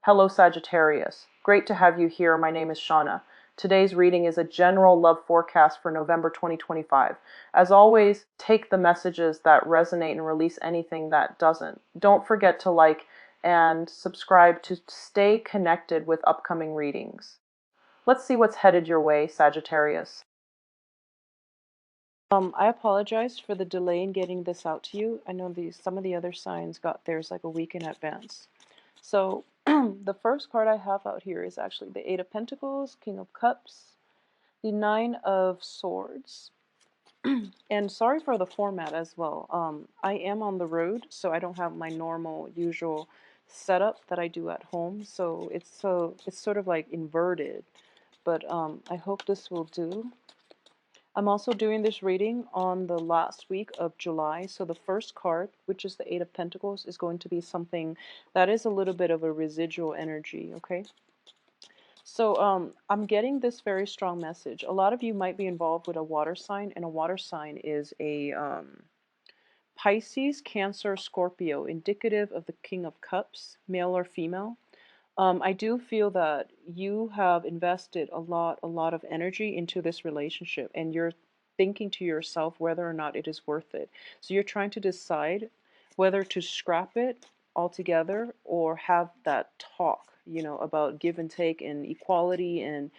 Hello Sagittarius. Great to have you here. My name is Shauna. Today's reading is a general love forecast for November 2025. As always, take the messages that resonate and release anything that doesn't. Don't forget to like and subscribe to stay connected with upcoming readings. Let's see what's headed your way, Sagittarius. I apologize for the delay in getting this out to you. I know some of the other signs got theirs like a week in advance. So the first card I have out here is actually the Eight of Pentacles, King of Cups, the Nine of Swords. And sorry for the format as well. I am on the road, so I don't have my normal, usual setup that I do at home. So it's sort of like inverted, but I hope this will do. I'm also doing this reading on the last week of July. So the first card, which is the Eight of Pentacles, is going to be something that is a little bit of a residual energy, okay? So I'm getting this very strong message. A lot of you might be involved with a water sign, and a water sign is a Pisces, Cancer, Scorpio, indicative of the King of Cups, male or female. I do feel that you have invested a lot of energy into this relationship, and you're thinking to yourself whether or not it is worth it. So you're trying to decide whether to scrap it altogether or have that talk, about give and take and equality and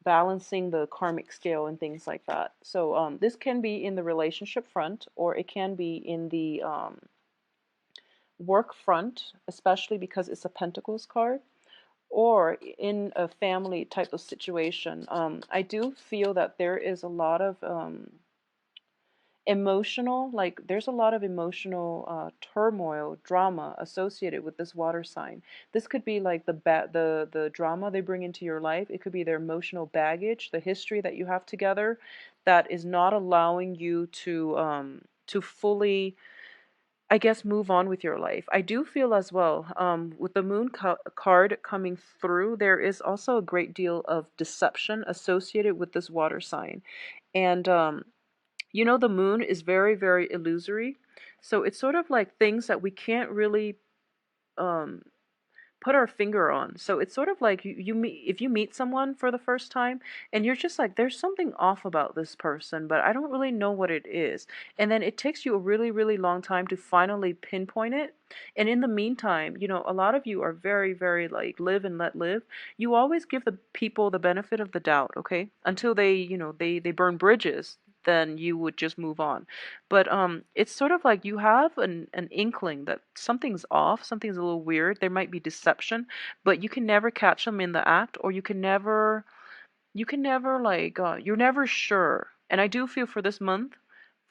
balancing the karmic scale and things like that. So this can be in the relationship front, or it can be in the work front, especially because it's a Pentacles card, or in a family type of situation. I do feel that there is a lot of there's a lot of emotional turmoil, drama associated with this water sign. This could be like the drama they bring into your life. It could be their emotional baggage, the history that you have together that is not allowing you to fully, I guess, move on with your life. I do feel as well, with the moon card coming through, there is also a great deal of deception associated with this water sign. And, the moon is very, very illusory. So it's sort of like things that we can't really um, put our finger on. So it's sort of like you meet, if you meet someone for the first time and you're just like, there's something off about this person, but I don't really know what it is. And then it takes you a really, really long time to finally pinpoint it. And in the meantime, a lot of you are very, very like live and let live. You always give the people the benefit of the doubt, okay? Until they burn bridges, then you would just move on. But it's sort of like you have an inkling that something's off, something's a little weird. There might be deception, but you can never catch them in the act, or you can never like you're never sure. And I do feel for this month,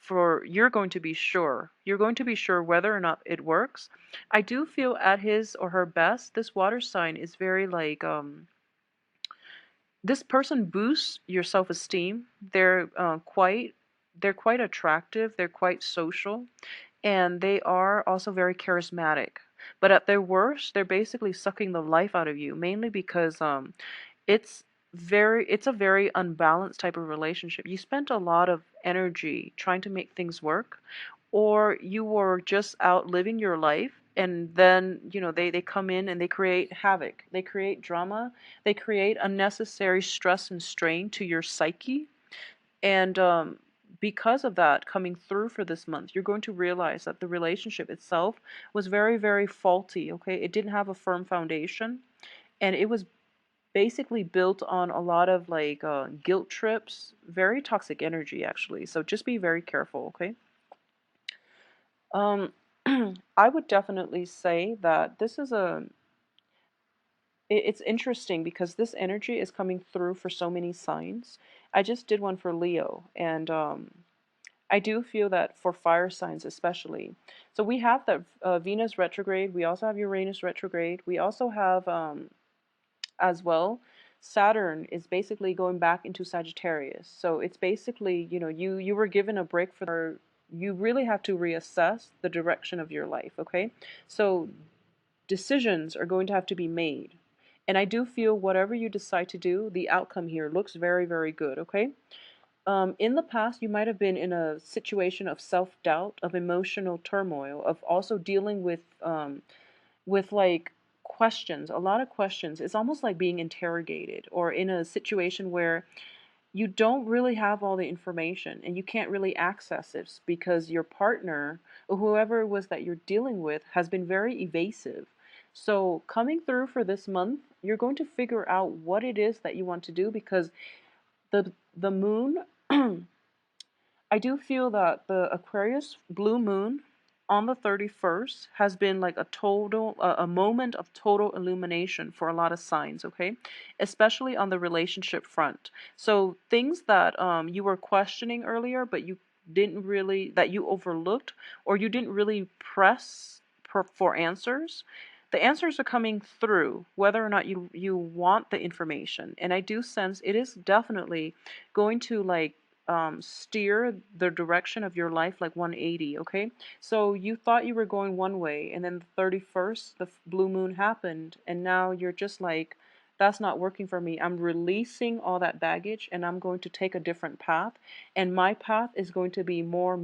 for you're going to be sure. You're going to be sure whether or not it works. I do feel at his or her best, this water sign is very like this person boosts your self-esteem. They're quite attractive, they're quite social, and they are also very charismatic. But at their worst, they're basically sucking the life out of you, mainly because it's it's a very unbalanced type of relationship. You spent a lot of energy trying to make things work, or you were just out living your life, and then they come in and they create havoc, they create drama, they create unnecessary stress and strain to your psyche. And because of that coming through for this month, you're going to realize that the relationship itself was very, very faulty, okay? It didn't have a firm foundation, and it was basically built on a lot of like guilt trips, very toxic energy actually. So just be very careful, okay? Um, I would definitely say that this is it's interesting because this energy is coming through for so many signs. I just did one for Leo, and I do feel that for fire signs especially. So we have the Venus retrograde. We also have Uranus retrograde. We also have as well, Saturn is basically going back into Sagittarius. So it's basically, you were given a break you really have to reassess the direction of your life, okay? So decisions are going to have to be made. And I do feel whatever you decide to do, the outcome here looks very, very good, okay? In the past, you might have been in a situation of self-doubt, of emotional turmoil, of also dealing with like questions, a lot of questions. It's almost like being interrogated or in a situation where you don't really have all the information and you can't really access it because your partner or whoever it was that you're dealing with has been very evasive. So, coming through for this month, you're going to figure out what it is that you want to do because the moon I do feel that the Aquarius blue moon on the 31st has been like a moment of total illumination for a lot of signs, okay? Especially on the relationship front. So things that you were questioning earlier, but you didn't really, that you overlooked, or you didn't really press for answers. The answers are coming through, whether or not you want the information. And I do sense it is definitely going to like steer the direction of your life like 180, okay? So you thought you were going one way, and then the 31st, the blue moon happened, and now you're just like, that's not working for me. I'm releasing all that baggage, and I'm going to take a different path. And my path is going to be more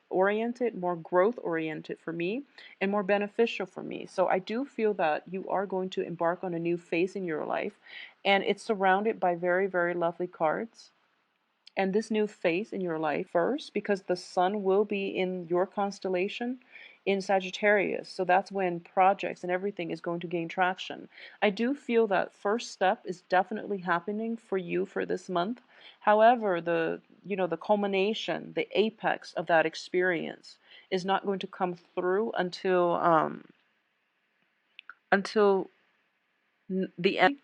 oriented, more growth oriented for me, and more beneficial for me. So I do feel that you are going to embark on a new phase in your life, and it's surrounded by very, very lovely cards and this new phase in your life first because the sun will be in your constellation in Sagittarius. So that's when projects and everything is going to gain traction. I do feel that first step is definitely happening for you for this month. However, the culmination, the apex of that experience is not going to come through until the end,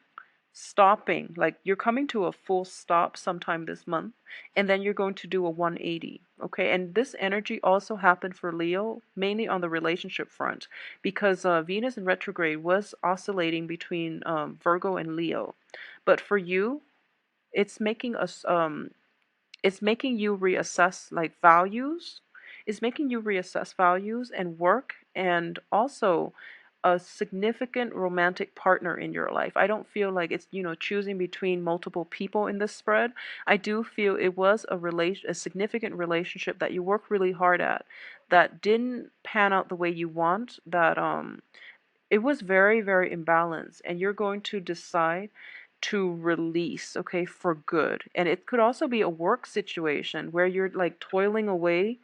stopping, like you're coming to a full stop sometime this month, and then you're going to do a 180. Okay, and this energy also happened for Leo, mainly on the relationship front, because Venus in retrograde was oscillating between Virgo and Leo. But for you, it's making us it's making you reassess like values. It's making you reassess values and work, and also a significant romantic partner in your life. I don't feel like it's, choosing between multiple people in this spread. I do feel it was a significant relationship that you worked really hard at that didn't pan out the way you want, that it was very, very imbalanced, and you're going to decide to release, okay, for good. And it could also be a work situation where you're like toiling away.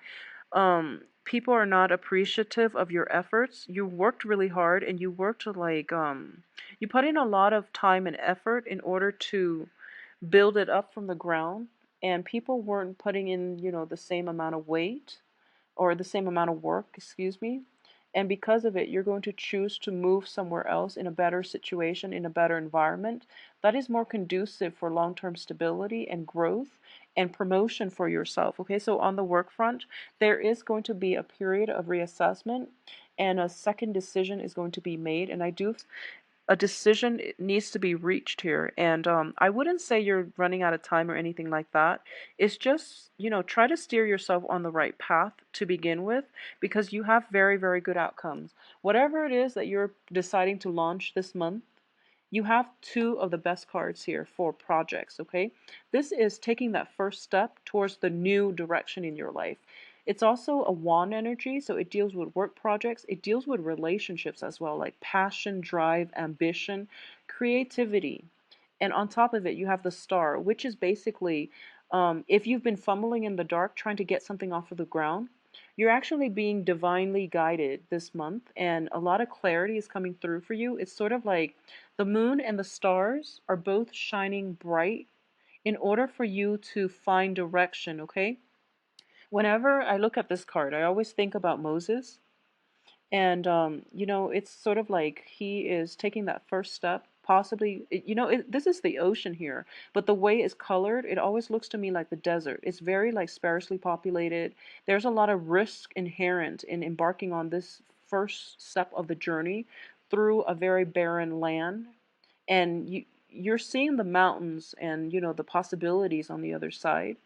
People are not appreciative of your efforts. You worked really hard and you worked like you put in a lot of time and effort in order to build it up from the ground, and people weren't putting in, the same amount of weight or the same amount of work, excuse me. And because of it, you're going to choose to move somewhere else in a better situation, in a better environment that is more conducive for long term stability and growth and promotion for yourself. Okay, so on the work front, there is going to be a period of reassessment and a second decision is going to be made. And I do a decision needs to be reached here. And I wouldn't say you're running out of time or anything like that. It's just, try to steer yourself on the right path to begin with because you have very, very good outcomes. Whatever it is that you're deciding to launch this month, you have two of the best cards here for projects, okay? This is taking that first step towards the new direction in your life. It's also a wand energy, so it deals with work projects. It deals with relationships as well, like passion, drive, ambition, creativity. And on top of it, you have the star, which is basically if you've been fumbling in the dark trying to get something off of the ground, you're actually being divinely guided this month, and a lot of clarity is coming through for you. It's sort of like the moon and the stars are both shining bright in order for you to find direction, okay? Whenever I look at this card, I always think about Moses. And, it's sort of like he is taking that first step. Possibly, this is the ocean here, but the way it's colored, it always looks to me like the desert. It's very like sparsely populated. There's a lot of risk inherent in embarking on this first step of the journey through a very barren land, and you're seeing the mountains and the possibilities on the other side,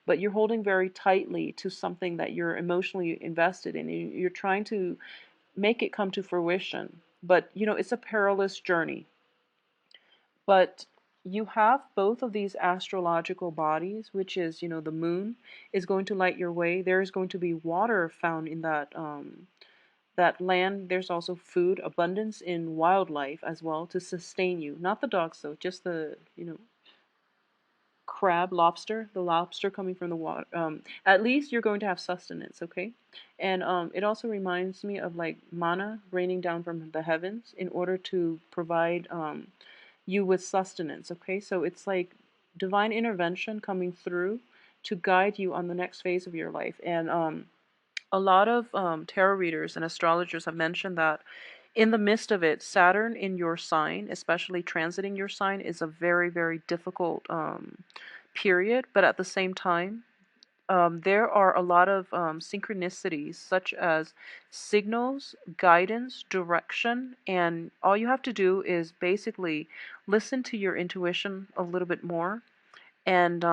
but you're holding very tightly to something that you're emotionally invested in. You're trying to make it come to fruition. But, it's a perilous journey. But you have both of these astrological bodies, which is, the moon is going to light your way. There is going to be water found in that That land, there's also food, abundance in wildlife as well to sustain you. Not the dogs though, just the, crab, lobster, the lobster coming from the water. At least you're going to have sustenance, okay? And it also reminds me of like manna raining down from the heavens in order to provide you with sustenance, okay? So it's like divine intervention coming through to guide you on the next phase of your life. And a lot of tarot readers and astrologers have mentioned that in the midst of it, Saturn in your sign, especially transiting your sign, is a very, very difficult period. But at the same time, there are a lot of synchronicities, such as signals, guidance, direction, and all you have to do is basically listen to your intuition a little bit more and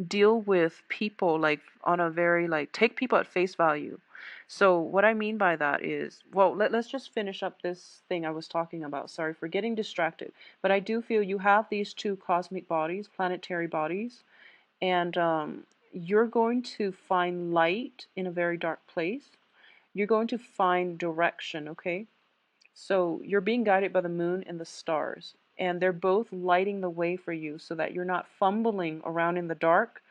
deal with people like on a very like take people at face value. So what I mean by that is, well, let's just finish up this thing I was talking about. Sorry for getting distracted, but I do feel you have these two cosmic bodies, planetary bodies, and you're going to find light in a very dark place. You're going to find direction, okay? So you're being guided by the moon and the stars, and they're both lighting the way for you so that you're not fumbling around in the dark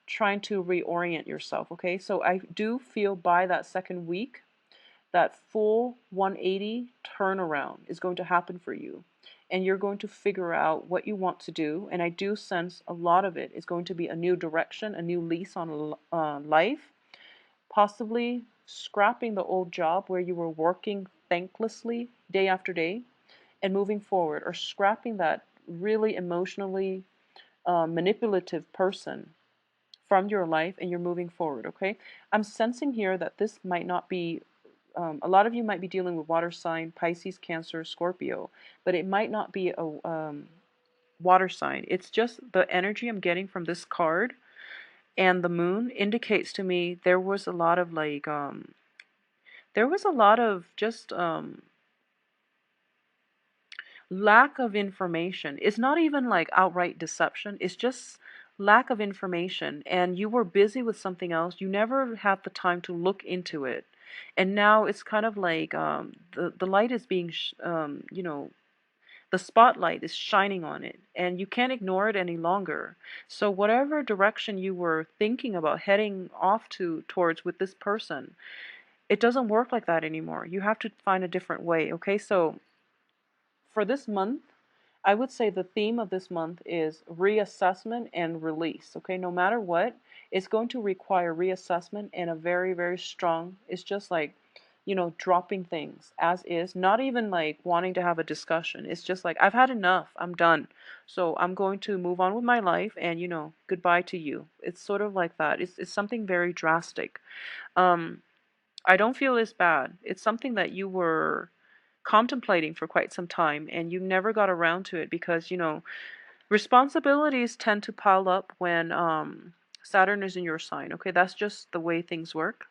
trying to reorient yourself, okay? So I do feel by that second week, that full 180 turnaround is going to happen for you. And you're going to figure out what you want to do. And I do sense a lot of it is going to be a new direction, a new lease on life, possibly scrapping the old job where you were working thanklessly day after day and moving forward, or scrapping that really emotionally manipulative person from your life and you're moving forward, okay? I'm sensing here that this might not be, a lot of you might be dealing with water sign, Pisces, Cancer, Scorpio, but it might not be a water sign. It's just the energy I'm getting from this card and the moon indicates to me there was a lot of like, there was a lot of just lack of information. It's not even like outright deception. It's just lack of information. And you were busy with something else. You never had the time to look into it. And now it's kind of like the light is being, the spotlight is shining on it. And you can't ignore it any longer. So whatever direction you were thinking about heading off towards with this person, it doesn't work like that anymore. You have to find a different way. Okay, so for this month, I would say the theme of this month is reassessment and release. Okay, no matter what, it's going to require reassessment and a very, very strong, it's just like, dropping things as is, not even like wanting to have a discussion. It's just like, I've had enough, I'm done. So I'm going to move on with my life and, goodbye to you. It's sort of like that. It's something very drastic. Um, I don't feel it's bad. It's something that you were contemplating for quite some time and you never got around to it because, responsibilities tend to pile up when Saturn is in your sign. Okay, that's just the way things work.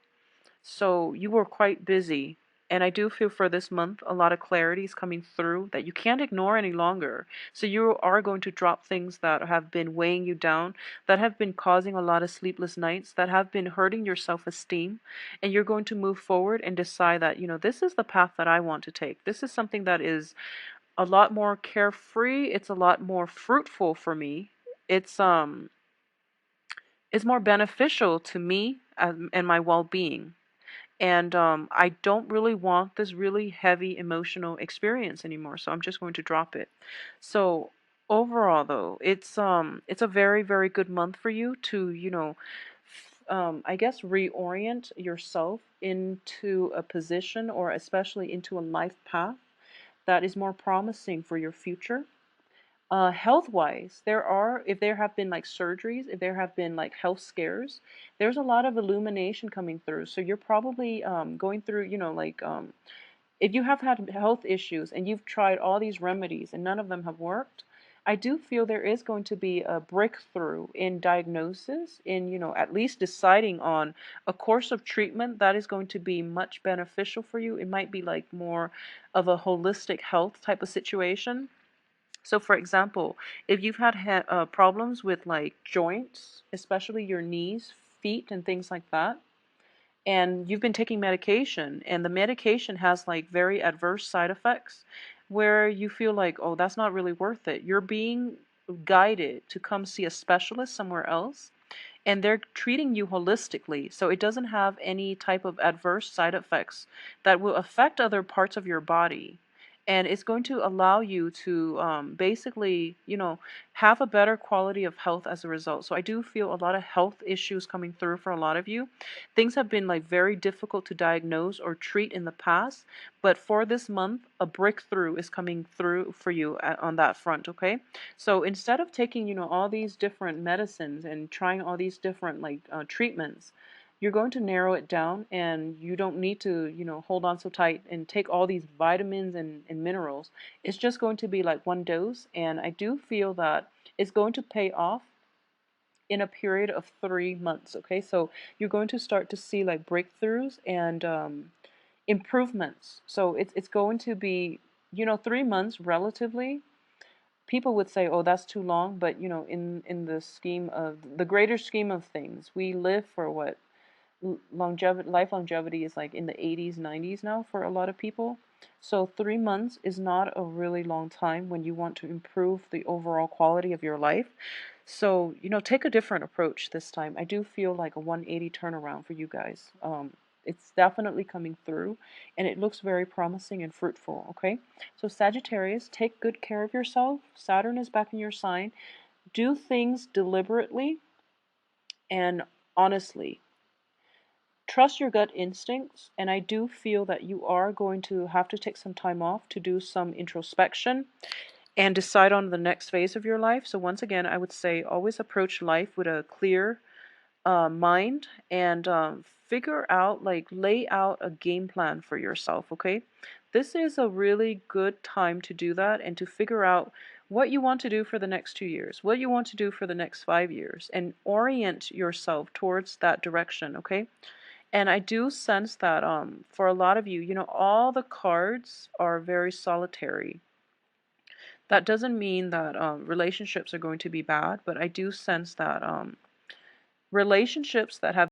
So you were quite busy. And I do feel for this month, a lot of clarity is coming through that you can't ignore any longer. So you are going to drop things that have been weighing you down, that have been causing a lot of sleepless nights, that have been hurting your self-esteem. And you're going to move forward and decide that, this is the path that I want to take. This is something that is a lot more carefree. It's a lot more fruitful for me. It's um it's more beneficial to me and my well-being. And I don't really want this really heavy emotional experience anymore, so I'm just going to drop it. So overall, though, it's a very, very good month for you to, I guess reorient yourself into a position or especially into a life path that is more promising for your future. Health wise, if there have been like surgeries, if there have been like health scares, there's a lot of illumination coming through. So you're probably going through, like if you have had health issues and you've tried all these remedies and none of them have worked, I do feel there is going to be a breakthrough in diagnosis, in, at least deciding on a course of treatment that is going to be much beneficial for you. It might be like more of a holistic health type of situation. So, for example, if you've had problems with like joints, especially your knees, feet, and things like that, and you've been taking medication, and the medication has like very adverse side effects where you feel like, oh, that's not really worth it. You're being guided to come see a specialist somewhere else, and they're treating you holistically, so it doesn't have any type of adverse side effects that will affect other parts of your body. And it's going to allow you to basically, have a better quality of health as a result. So I do feel a lot of health issues coming through for a lot of you. Things have been like very difficult to diagnose or treat in the past, but for this month, a breakthrough is coming through for you on that front, okay? So instead of taking, all these different medicines and trying all these different like treatments, you're going to narrow it down, and you don't need to, hold on so tight and take all these vitamins and minerals. It's just going to be like one dose, and I do feel that it's going to pay off in a period of 3 months, okay? So you're going to start to see like breakthroughs and improvements. So it's going to be, 3 months relatively. People would say, "Oh, that's too long," but in the scheme of the greater scheme of things, we live for what longevity, life longevity is like in the 80s, 90s now for a lot of people. So 3 months is not a really long time when you want to improve the overall quality of your life. So, take a different approach this time. I do feel like a 180 turnaround for you guys. It's definitely coming through, and it looks very promising and fruitful, okay? So Sagittarius, take good care of yourself. Saturn is back in your sign. Do things deliberately and honestly. Trust your gut instincts, and I do feel that you are going to have to take some time off to do some introspection and decide on the next phase of your life. So once again, I would say always approach life with a clear mind, and figure out, like, lay out a game plan for yourself, okay? This is a really good time to do that and to figure out what you want to do for the next 2 years, what you want to do for the next 5 years, and orient yourself towards that direction, okay? And I do sense that for a lot of you, all the cards are very solitary. That doesn't mean that relationships are going to be bad, but I do sense that relationships that have